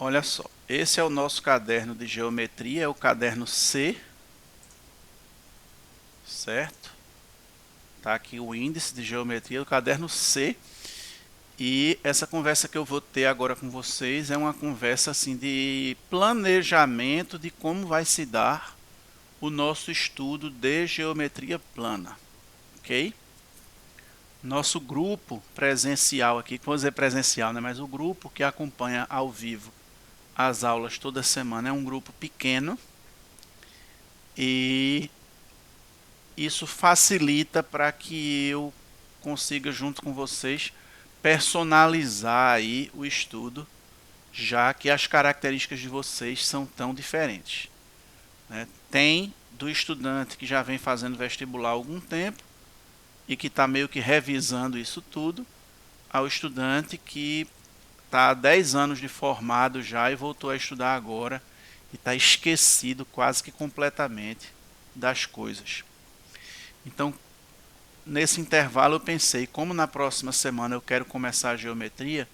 Olha só, esse é o nosso caderno de geometria, é o caderno C, certo? Tá aqui o índice de geometria do caderno C. E essa conversa que eu vou ter agora com vocês é uma conversa assim de planejamento de como vai se dar o nosso estudo de geometria plana, ok? Nosso grupo presencial aqui, vou dizer presencial, né? Mas o grupo que acompanha ao vivo as aulas toda semana é um grupo pequeno e isso facilita para que eu consiga junto com vocês personalizar aí o estudo, já que as características de vocês são tão diferentes, né? Tem do estudante que já vem fazendo vestibular há algum tempo e que está meio que revisando isso tudo, ao estudante que está há 10 anos de formado já e voltou a estudar agora e está esquecido quase que completamente das coisas. Então, nesse intervalo eu pensei, como na próxima semana eu quero começar a geometria,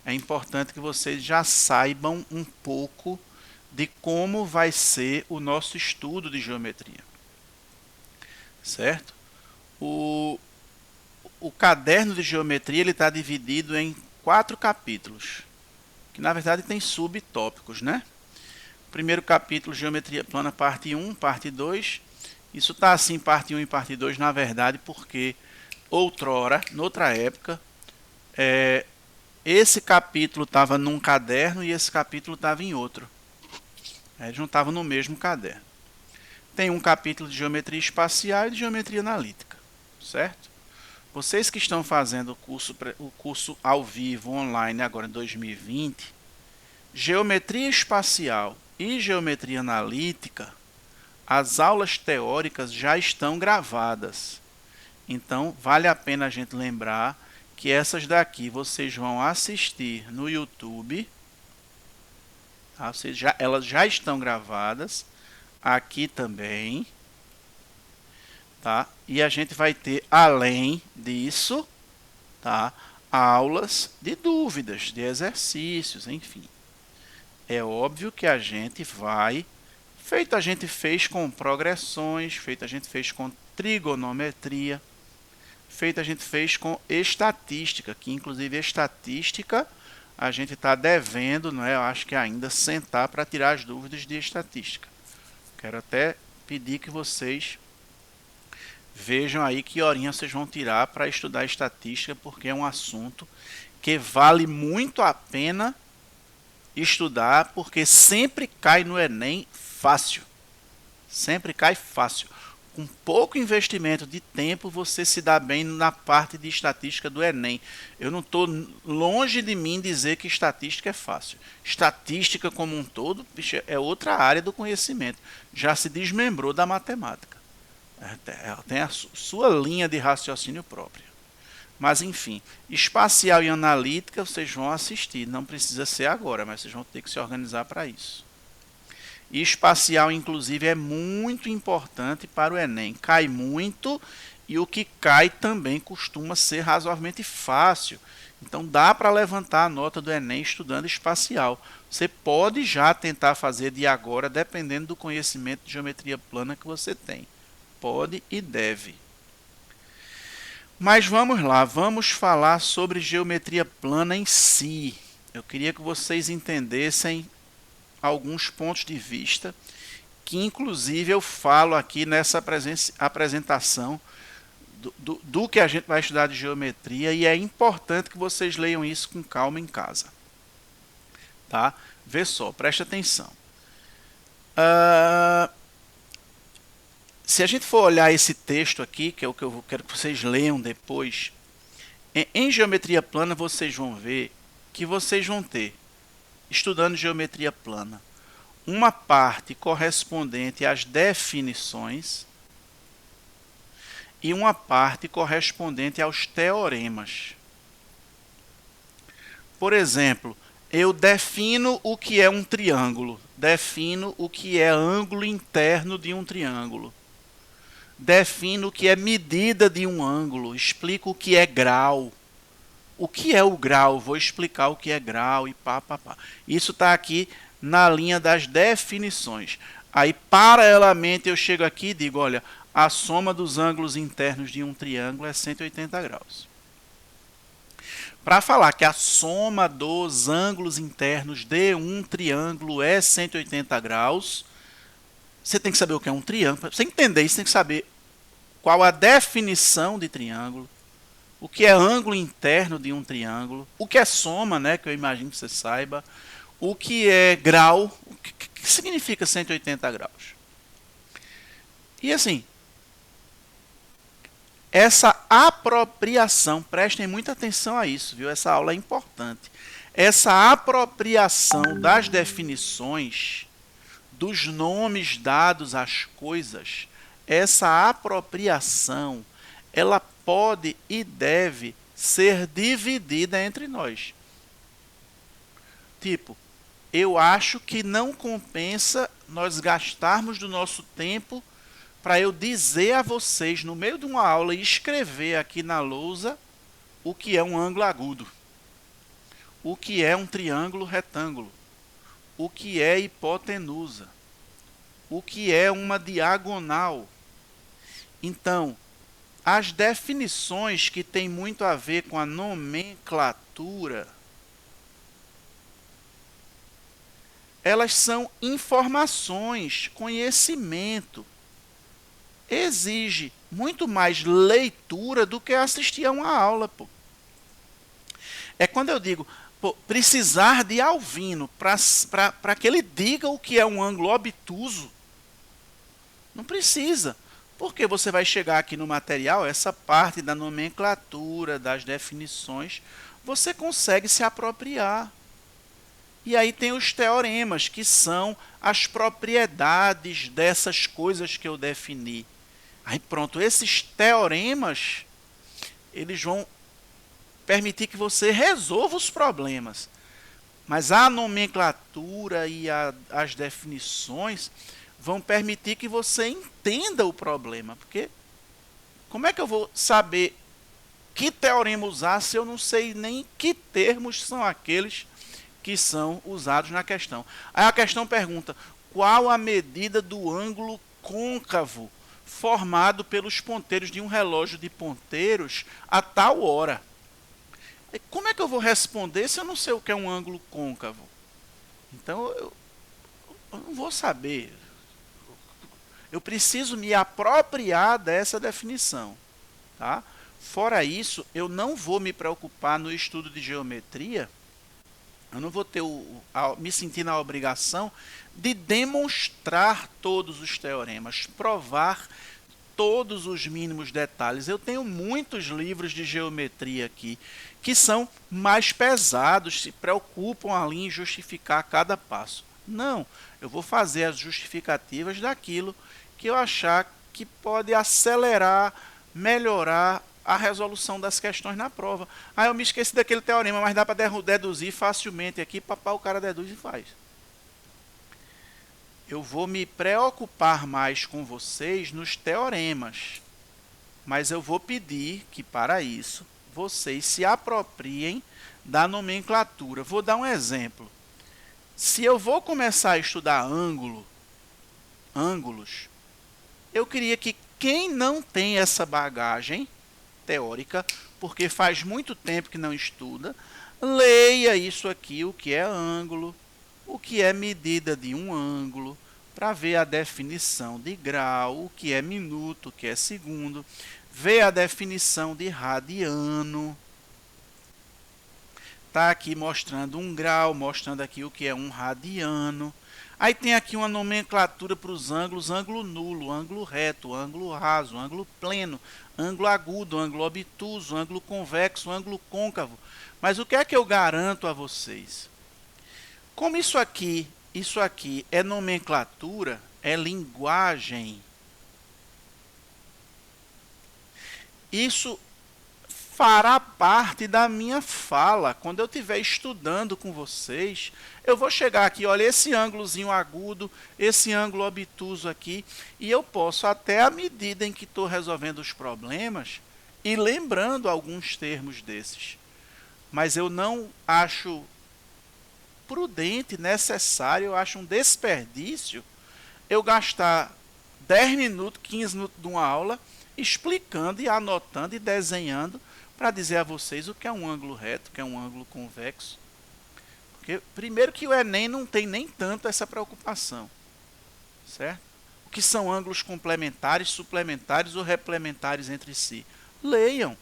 é importante que vocês já saibam um pouco de como vai ser o nosso estudo de geometria, certo? O caderno de geometria ele está dividido em 4 capítulos, que na verdade tem subtópicos, né? Primeiro capítulo, geometria plana, parte 1, parte 2. Isso está assim, parte 1 e parte 2, na verdade, porque outrora, noutra época, esse capítulo estava num caderno e esse capítulo estava em outro. Eles não estavam no mesmo caderno. Tem um capítulo de geometria espacial e de geometria analítica, certo? Vocês que estão fazendo o curso ao vivo, online, agora em 2020, geometria espacial e geometria analítica, as aulas teóricas já estão gravadas. Então, vale a pena a gente lembrar que essas daqui vocês vão assistir no YouTube. Tá? Elas já estão gravadas. Aqui também. Tá? E a gente vai ter, além disso, tá? Aulas de dúvidas, de exercícios, enfim. É óbvio que a gente vai, feito a gente fez com progressões, feito a gente fez com trigonometria, feito a gente fez com estatística, que inclusive estatística a gente está devendo, não é? Eu acho que ainda sentar para tirar as dúvidas de estatística. Quero até pedir que vocês vejam aí que horinha vocês vão tirar para estudar estatística, porque é um assunto que vale muito a pena estudar, porque sempre cai no Enem fácil. Sempre cai fácil. Com pouco investimento de tempo, você se dá bem na parte de estatística do Enem. Eu não estou longe de mim dizer que estatística é fácil. Estatística como um todo, é outra área do conhecimento. Já se desmembrou da matemática. Ela tem a sua linha de raciocínio própria. Mas enfim, espacial e analítica vocês vão assistir. Não precisa ser agora, mas vocês vão ter que se organizar para isso. E espacial, inclusive, é muito importante para o Enem. Cai muito e o que cai também costuma ser razoavelmente fácil. Então dá para levantar a nota do Enem estudando espacial. Você pode já tentar fazer de agora, dependendo do conhecimento de geometria plana que você tem. Pode e deve. Mas vamos lá, vamos falar sobre geometria plana em si. Eu queria que vocês entendessem alguns pontos de vista, que inclusive eu falo aqui nessa apresentação do que a gente vai estudar de geometria, e é importante que vocês leiam isso com calma em casa. Tá? Vê só, preste atenção. Se a gente for olhar esse texto aqui, que é o que eu quero que vocês leiam depois, em geometria plana vocês vão ver que vocês vão ter, estudando geometria plana, uma parte correspondente às definições e uma parte correspondente aos teoremas. Por exemplo, eu defino o que é um triângulo, defino o que é ângulo interno de um triângulo, defino o que é medida de um ângulo, explico o que é grau, o que é o grau? Vou explicar o que é grau e pá. Isso está aqui na linha das definições. Aí, paralelamente, eu chego aqui e digo, olha, a soma dos ângulos internos de um triângulo é 180 graus. Para falar que a soma dos ângulos internos de um triângulo é 180 graus, você tem que saber o que é um triângulo. Para você entender isso, tem que saber qual a definição de triângulo, o que é ângulo interno de um triângulo, o que é soma, né, que eu imagino que você saiba, o que é grau, o que significa 180 graus. E assim, essa apropriação, prestem muita atenção a isso, viu? Essa aula é importante. Essa apropriação das definições, dos nomes dados às coisas, essa apropriação, ela pode e deve ser dividida entre nós. Tipo, eu acho que não compensa nós gastarmos do nosso tempo para eu dizer a vocês, no meio de uma aula, e escrever aqui na lousa o que é um ângulo agudo, o que é um triângulo retângulo, o que é hipotenusa, o que é uma diagonal. Então, as definições que têm muito a ver com a nomenclatura, elas são informações, conhecimento. Exige muito mais leitura do que assistir a uma aula. Pô. É quando eu digo, precisar de Alvino para que ele diga o que é um ângulo obtuso. Não precisa. Porque você vai chegar aqui no material, essa parte da nomenclatura, das definições, você consegue se apropriar. E aí tem os teoremas, que são as propriedades dessas coisas que eu defini. Aí pronto, esses teoremas, eles vão permitir que você resolva os problemas. Mas a nomenclatura e as definições vão permitir que você entenda o problema. Porque como é que eu vou saber que teorema usar se eu não sei nem que termos são aqueles que são usados na questão? Aí a questão pergunta, qual a medida do ângulo côncavo formado pelos ponteiros de um relógio de ponteiros a tal hora? Como é que eu vou responder se eu não sei o que é um ângulo côncavo? Então, eu não vou saber. Eu preciso me apropriar dessa definição. Tá? Fora isso, eu não vou me preocupar no estudo de geometria, eu não vou ter me sentir na obrigação de demonstrar todos os teoremas, provar todos os mínimos detalhes. Eu tenho muitos livros de geometria aqui que são mais pesados, se preocupam ali em justificar cada passo. Não, eu vou fazer as justificativas daquilo que eu achar que pode acelerar, melhorar a resolução das questões na prova. Ah, eu me esqueci daquele teorema, mas dá para deduzir facilmente aqui, papá, o cara deduz e faz. Eu vou me preocupar mais com vocês nos teoremas, mas eu vou pedir que, para isso, vocês se apropriem da nomenclatura. Vou dar um exemplo. Se eu vou começar a estudar ângulos, eu queria que quem não tem essa bagagem teórica, porque faz muito tempo que não estuda, leia isso aqui, o que é ângulo, o que é medida de um ângulo, para ver a definição de grau, o que é minuto, o que é segundo, ver a definição de radiano. Está aqui mostrando um grau, mostrando aqui o que é um radiano. Aí tem aqui uma nomenclatura para os ângulos, ângulo nulo, ângulo reto, ângulo raso, ângulo pleno, ângulo agudo, ângulo obtuso, ângulo convexo, ângulo côncavo. Mas o que é que eu garanto a vocês? Como isso aqui é nomenclatura, é linguagem, isso fará parte da minha fala. Quando eu estiver estudando com vocês, eu vou chegar aqui, olha, esse ângulozinho agudo, esse ângulo obtuso aqui, e eu posso, até à medida em que estou resolvendo os problemas, e lembrando alguns termos desses. mas eu não acho prudente, necessário, eu acho um desperdício eu gastar 10 minutos, 15 minutos de uma aula explicando e anotando e desenhando para dizer a vocês o que é um ângulo reto, o que é um ângulo convexo. Porque, primeiro que o Enem não tem nem tanto essa preocupação, certo? O que são ângulos complementares, suplementares ou replementares entre si? Leiam.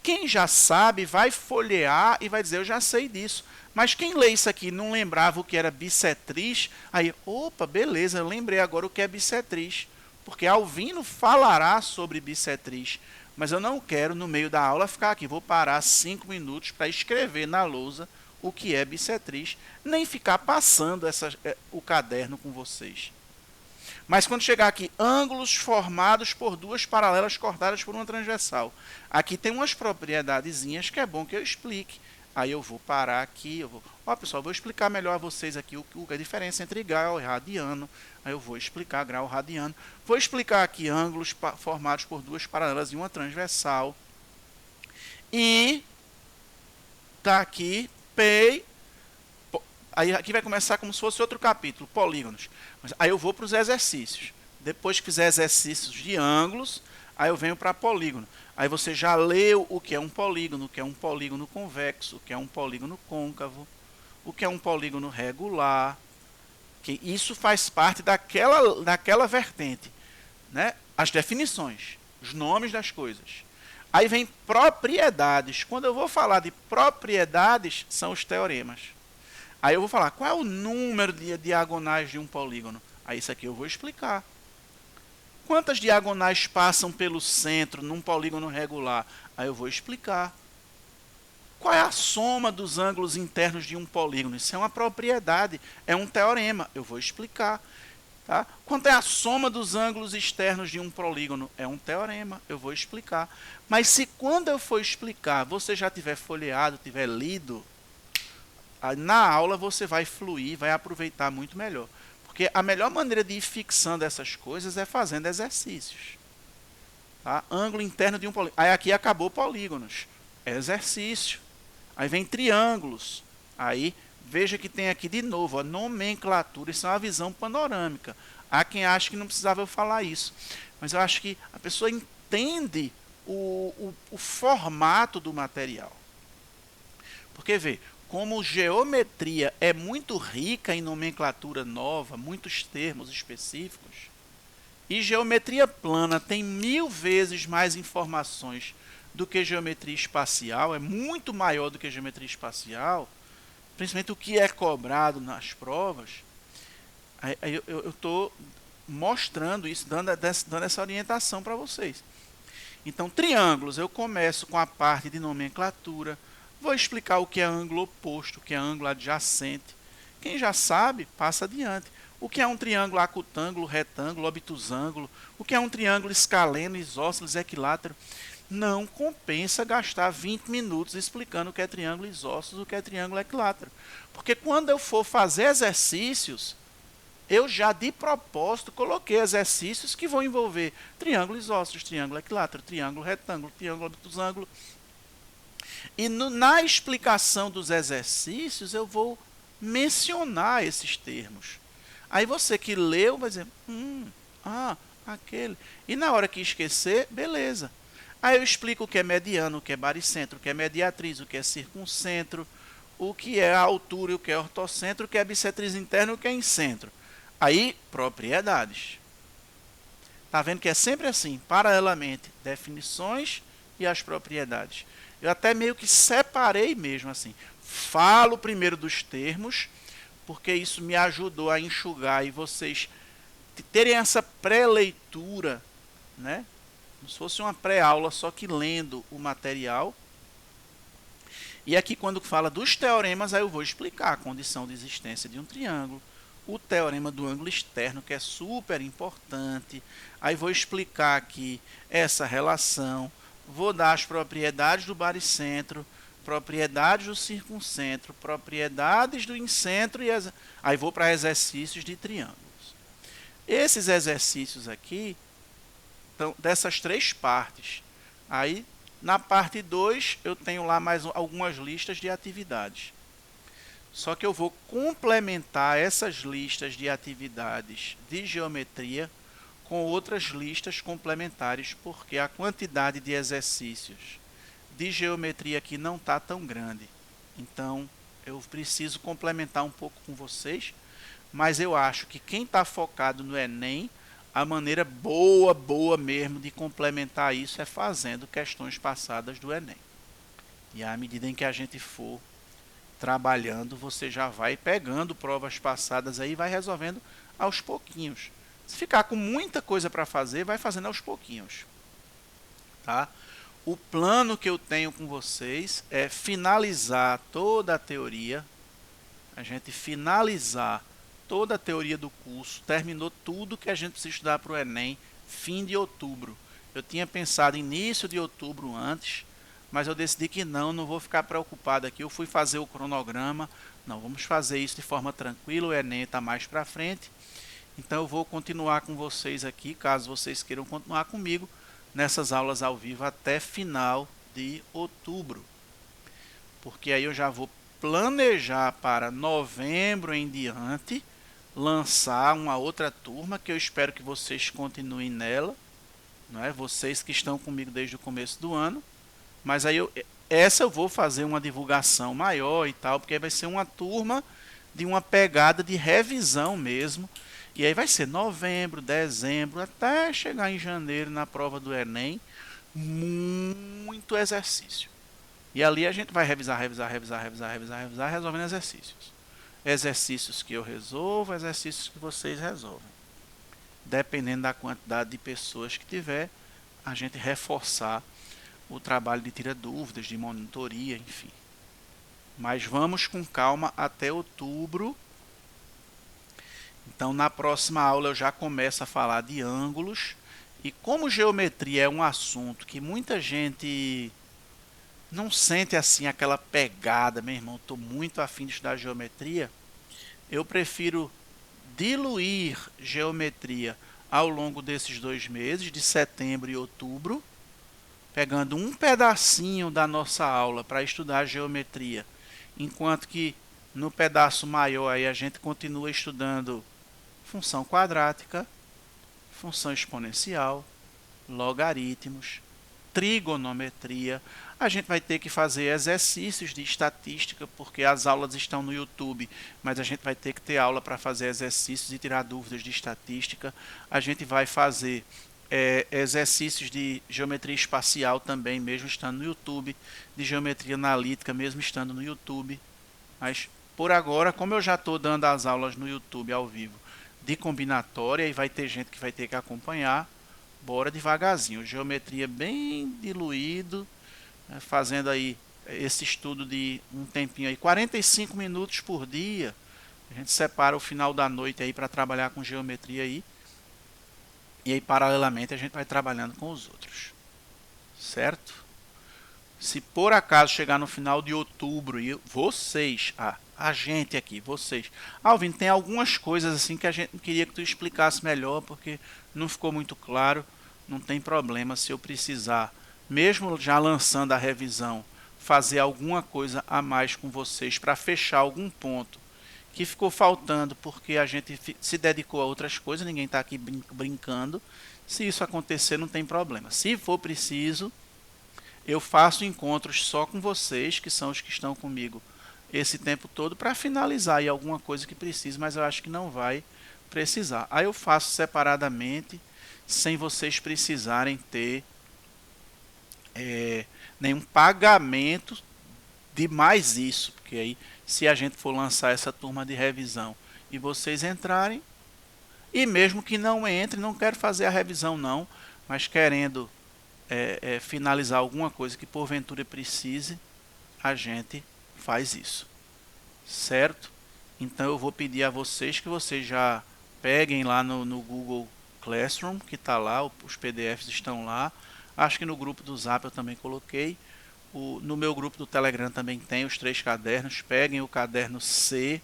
Quem já sabe vai folhear e vai dizer, eu já sei disso. Mas quem lê isso aqui não lembrava o que era bissetriz, aí, opa, beleza, eu lembrei agora o que é bissetriz. Porque Alvino falará sobre bissetriz. Mas eu não quero, no meio da aula, ficar aqui. Vou parar 5 minutos para escrever na lousa o que é bissetriz, nem ficar passando o caderno com vocês. Mas quando chegar aqui, ângulos formados por duas paralelas cortadas por uma transversal. Aqui tem umas propriedadezinhas que é bom que eu explique. Aí eu vou parar aqui, pessoal, vou explicar melhor a vocês aqui a diferença entre grau e radiano. Aí eu vou explicar grau radiano. Vou explicar aqui ângulos formados por duas paralelas e uma transversal. E tá aqui, PEI. Aí aqui vai começar como se fosse outro capítulo, polígonos. Aí eu vou para os exercícios. Depois que fizer exercícios de ângulos, aí eu venho para polígono. Aí você já leu o que é um polígono convexo, o que é um polígono côncavo, o que é um polígono regular. Que isso faz parte daquela vertente, né? As definições, os nomes das coisas. Aí vem propriedades. Quando eu vou falar de propriedades, são os teoremas. Aí eu vou falar, qual é o número de diagonais de um polígono? Aí isso aqui eu vou explicar. Quantas diagonais passam pelo centro num polígono regular? Aí eu vou explicar. Qual é a soma dos ângulos internos de um polígono? Isso é uma propriedade, é um teorema. Eu vou explicar. Tá? Quanto é a soma dos ângulos externos de um polígono? É um teorema, eu vou explicar. Mas se quando eu for explicar, você já tiver folheado, tiver lido, na aula você vai fluir, vai aproveitar muito melhor. Porque a melhor maneira de ir fixando essas coisas é fazendo exercícios. Tá? Ângulo interno de um polígono. Aí aqui acabou polígonos. Exercício. Aí vem triângulos. Aí veja que tem aqui de novo, a nomenclatura. Isso é uma visão panorâmica. Há quem acha que não precisava eu falar isso. Mas eu acho que a pessoa entende o formato do material. Porque vê, como geometria é muito rica em nomenclatura nova, muitos termos específicos, e geometria plana tem 1000 vezes mais informações do que geometria espacial, é muito maior do que geometria espacial, principalmente o que é cobrado nas provas, eu estou mostrando isso, dando essa orientação para vocês. Então, triângulos, eu começo com a parte de nomenclatura, vou explicar o que é ângulo oposto, o que é ângulo adjacente. Quem já sabe, passa adiante. O que é um triângulo acutângulo, retângulo, obtusângulo, o que é um triângulo escaleno, isósceles, equilátero. Não compensa gastar 20 minutos explicando o que é triângulo isósceles, o que é triângulo equilátero. Porque quando eu for fazer exercícios, eu já de propósito coloquei exercícios que vão envolver triângulo isósceles, triângulo equilátero, triângulo retângulo, triângulo obtusângulo. E na explicação dos exercícios eu vou mencionar esses termos. Aí você que leu vai dizer, aquele. E na hora que esquecer, beleza. Aí eu explico o que é mediano, o que é baricentro, o que é mediatriz, o que é circuncentro, o que é a altura, o que é ortocentro, o que é bissetriz interna, o que é incentro. Aí, propriedades. Tá vendo que é sempre assim, paralelamente, definições e as propriedades. Eu até meio que separei mesmo assim. Falo primeiro dos termos, porque isso me ajudou a enxugar e vocês terem essa pré-leitura, né? Como se fosse uma pré-aula, só que lendo o material. E aqui quando fala dos teoremas, aí eu vou explicar a condição de existência de um triângulo, o teorema do ângulo externo, que é super importante. Aí vou explicar aqui essa relação, vou dar as propriedades do baricentro, propriedades do circuncentro, propriedades do incentro, e aí vou para exercícios de triângulos. Esses exercícios aqui, então, dessas três partes, aí Na parte 2, eu tenho lá mais algumas listas de atividades. Só que eu vou complementar essas listas de atividades de geometria com outras listas complementares, porque a quantidade de exercícios de geometria aqui não está tão grande. Então, eu preciso complementar um pouco com vocês, mas eu acho que quem está focado no Enem, a maneira boa mesmo de complementar isso é fazendo questões passadas do Enem. E à medida em que a gente for trabalhando, você já vai pegando provas passadas aí e vai resolvendo aos pouquinhos. Se ficar com muita coisa para fazer, vai fazendo aos pouquinhos. Tá? O plano que eu tenho com vocês é finalizar toda a teoria. A gente finalizar toda a teoria do curso, terminou tudo que a gente precisa estudar para o Enem, fim de outubro. Eu tinha pensado início de outubro antes, mas eu decidi que não vou ficar preocupado aqui. Eu fui fazer o cronograma, não, vamos fazer isso de forma tranquila, o Enem está mais para frente. Então eu vou continuar com vocês aqui, caso vocês queiram continuar comigo, nessas aulas ao vivo até final de outubro. Porque aí eu já vou planejar para novembro em diante, lançar uma outra turma, que eu espero que vocês continuem nela, não é? Vocês que estão comigo desde o começo do ano, mas aí essa eu vou fazer uma divulgação maior e tal, porque vai ser uma turma de uma pegada de revisão mesmo, e aí vai ser novembro, dezembro, até chegar em janeiro na prova do Enem, muito exercício. E ali a gente vai revisar, resolvendo exercícios. Exercícios que eu resolvo, exercícios que vocês resolvem. Dependendo da quantidade de pessoas que tiver, a gente reforçar o trabalho de tirar dúvidas, de monitoria, enfim. Mas vamos com calma até outubro. Então, na próxima aula eu já começo a falar de ângulos. E como geometria é um assunto que muita gente não sente assim aquela pegada, meu irmão, estou muito afim de estudar geometria, eu prefiro diluir geometria ao longo desses 2 meses, de setembro e outubro, pegando um pedacinho da nossa aula para estudar geometria, enquanto que no pedaço maior aí a gente continua estudando função quadrática, função exponencial, logaritmos, trigonometria. A gente vai ter que fazer exercícios de estatística, porque as aulas estão no YouTube, mas a gente vai ter que ter aula para fazer exercícios e tirar dúvidas de estatística. A gente vai fazer exercícios de geometria espacial também, mesmo estando no YouTube, de geometria analítica, mesmo estando no YouTube. Mas por agora, como eu já estou dando as aulas no YouTube ao vivo de combinatória, e vai ter gente que vai ter que acompanhar, bora devagarzinho, geometria bem diluído, né, fazendo aí esse estudo de um tempinho aí, 45 minutos por dia. A gente separa o final da noite aí para trabalhar com geometria aí. E aí paralelamente a gente vai trabalhando com os outros. Certo? Se por acaso chegar no final de outubro e vocês, a gente aqui, vocês, Alvin, tem algumas coisas assim que a gente queria que tu explicasse melhor, porque não ficou muito claro. Não tem problema se eu precisar, mesmo já lançando a revisão, fazer alguma coisa a mais com vocês para fechar algum ponto que ficou faltando porque a gente se dedicou a outras coisas, ninguém está aqui brincando. Se isso acontecer, não tem problema. Se for preciso, eu faço encontros só com vocês, que são os que estão comigo esse tempo todo, para finalizar aí alguma coisa que precise, mas eu acho que não vai precisar. Aí eu faço separadamente, sem vocês precisarem ter nenhum pagamento de mais isso, porque aí se a gente for lançar essa turma de revisão e vocês entrarem, e mesmo que não entre, não quero fazer a revisão não, mas querendo finalizar alguma coisa que porventura precise, a gente faz isso, certo? Então eu vou pedir a vocês que vocês já peguem lá no Google Classroom, que está lá, os PDFs estão lá. Acho que no grupo do Zap eu também coloquei. No meu grupo do Telegram também tem os 3 cadernos. Peguem o caderno C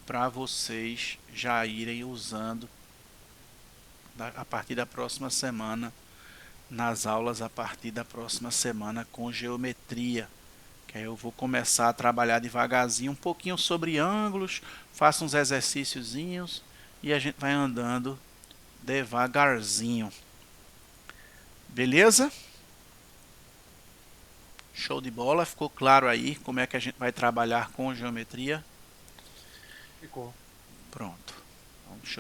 para vocês já irem usando a partir da próxima semana nas aulas a partir da próxima semana com geometria. Que aí eu vou começar a trabalhar devagarzinho, um pouquinho sobre ângulos, faço uns exercíciozinhos e a gente vai andando devagarzinho. Beleza? Show de bola, ficou claro aí como é que a gente vai trabalhar com geometria? Ficou. Pronto.